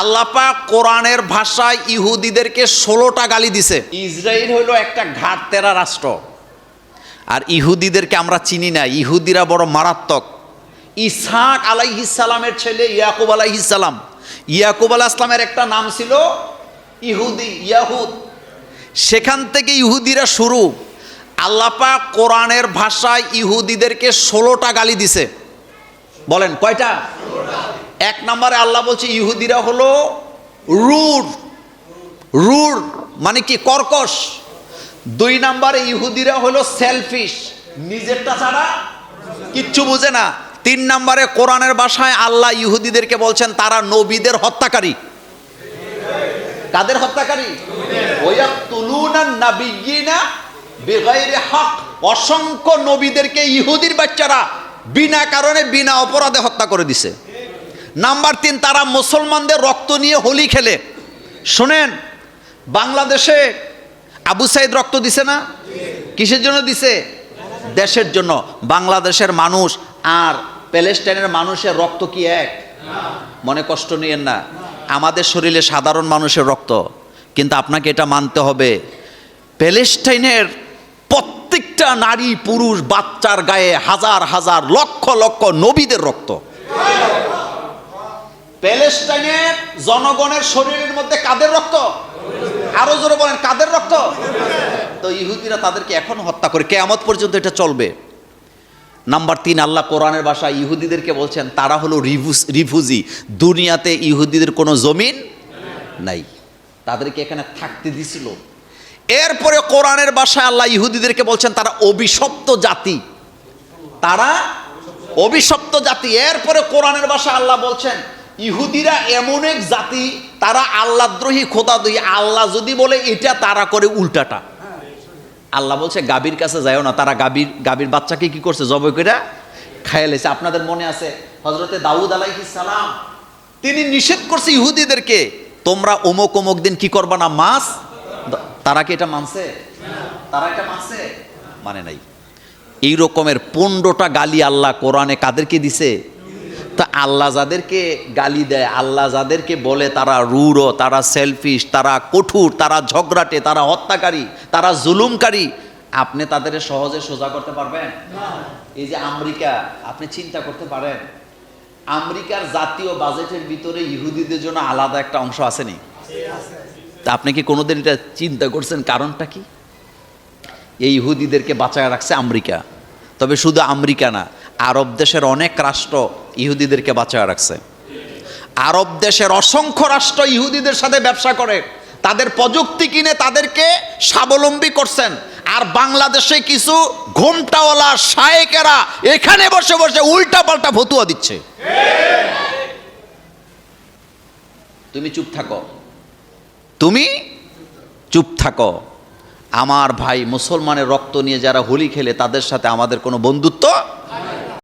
আল্লাহ পাক কোরআনের ভাষায় ইহুদিদেরকে 16টা গালি দিছে। ইসরায়েল হলো একটা ঘাট তেরা রাষ্ট্র, আর ইহুদিদেরকে আমরা চিনি না। ইহুদিরা বড় মারাত্মক। ইসহাক আলাইহিস সালামের ছেলে ইয়াকুব আলাইহিস সালাম, ইয়াকুব আলাইহিস সালামের একটা নাম ছিল ইহুদি, ইয়াহুদ। সেখান থেকে ইহুদিরা শুরু। আল্লাহ পাক কোরআনের ভাষায় ইহুদিদেরকে 16টা গালি দিছে। বলেন কয়টা? 1 নম্বরে আল্লাহ বলছে ইহুদিরা হলো রুড, রুড মানে কি? কর্কশ। 2 নম্বরে ইহুদিরা হলো সেলফিশ, নিজেরটা ছাড়া কিচ্ছু বুঝে না। 3 নম্বরে কোরআনের ভাষায় আল্লাহ ইহুদিদেরকে বলছেন তারা নবীদের হত্যাকারী। কাদের হত্যাকারী? ওয়ায়াকতুলুনান নাবিয়্যিনা বিগাইরি হক। অসংখ্য নবীদেরকে ইহুদির বাচ্চারা বিনা কারণে বিনা অপরাধে হত্যা করে দিছে। নাম্বার 3, তারা মুসলমানদের রক্ত নিয়ে হোলি খেলে। শোনেন, বাংলাদেশে আবু সাইদ রক্ত দিছে না? কিসের জন্য দিছে? দেশের জন্য। বাংলাদেশের মানুষ আর প্যালেস্টাইনের মানুষের রক্ত কি এক? মনে কষ্ট নিয়েন না, আমাদের শরীরে সাধারণ মানুষের রক্ত। কিন্তু আপনাকে এটা মানতে হবে, প্যালেস্টাইনের প্রত্যেকটা নারী পুরুষ বাচ্চার গায়ে হাজার হাজার লক্ষ লক্ষ নবীদের রক্ত। প্যালেস্টাইনের জনগণের শরীরের মধ্যে কাদের রক্ত? আরো জোরে বলেন, কাদের রক্ত? তো ইহুদিরা তাদেরকে এখন হত্যা করে, কিয়ামত পর্যন্ত এটা চলবে। নাম্বার 3, আল্লাহ কোরআনের ভাষায় ইহুদিদেরকে বলছেন তারা হলো রিফিউজি। দুনিয়াতে ইহুদিদের কোনো জমিন নাই, তাদেরকে এখানে থাকতে দিছিল। এরপরে কোরআনের ভাষায় আল্লাহ ইহুদিদেরকে বলছেন তারা অভিশপ্ত জাতি, তারা অভিশপ্ত জাতি। এরপরে কোরআনের ভাষায় আল্লাহ বলছেন ইহুদিরা এমন এক জাতি, তারা আল্লাহদ্রোহী, খোদাদ্রোহী। আল্লাহ যদি বলে এটা, তারা করে উল্টাটা। আল্লাহ বলছে গাভীর কাছে যায়ও না। তারা গাভীর বাচ্চাকে কি করছে? জবাই করে খাইয়ে লেছে। আপনাদের মনে আছে হযরতে দাউদ আলাইহিস সালাম, তিনি নিষেধ করছে ইহুদিদেরকে তোমরা অমুক অমুক দিন কি করবা না, মাছ। তারা কি এটা মানছে? তারা এটা মানছে? মানে নাই। এই রকমের 15টা গালি আল্লাহ কোরআনে কাদেরকে দিছে? তা আল্লাহ যাদেরকে গালি দেয়, আল্লাহ যাদেরকে বলে তারা রূঢ়, তারা সেলফিশ, তারা কঠোর, তারা ঝগড়াটে, তারা হত্যাকারী, তারা জুলুমকারী, আপনি তাদের সহজে সোজা করতে পারবেন? এই যে আমেরিকা, আপনি চিন্তা করতে পারেন আমেরিকার জাতীয় বাজেটের ভিতরে ইহুদিদের জন্য আলাদা একটা অংশ আসেনি? তা আপনি কি কোনোদিন এটা চিন্তা করছেন কারণটা কি? এই ইহুদিদেরকে বাঁচায় রাখছে আমেরিকা। তবে শুধু আমেরিকা না, আরব দেশের অনেক রাষ্ট্র ইহুদিদেরকে বাঁচায় রাখছে। আরব দেশের অসংখ্য রাষ্ট্র ইহুদিদের সাথে ব্যবসা করে, তাদের প্রযুক্তি কিনে তাদেরকে স্বাবলম্বী করছেন। আর বাংলাদেশে কিছু ঘোমটাওয়ালা শায়েকেরা এখানে বসে বসে উল্টা পাল্টা ফতুয়া দিচ্ছে। তুমি চুপ থাকো, তুমি চুপ থাকো। আমার ভাই, মুসলমানের রক্ত নিয়ে যারা হোলি খেলে তাদের সাথে আমাদের কোনো বন্ধুত্ব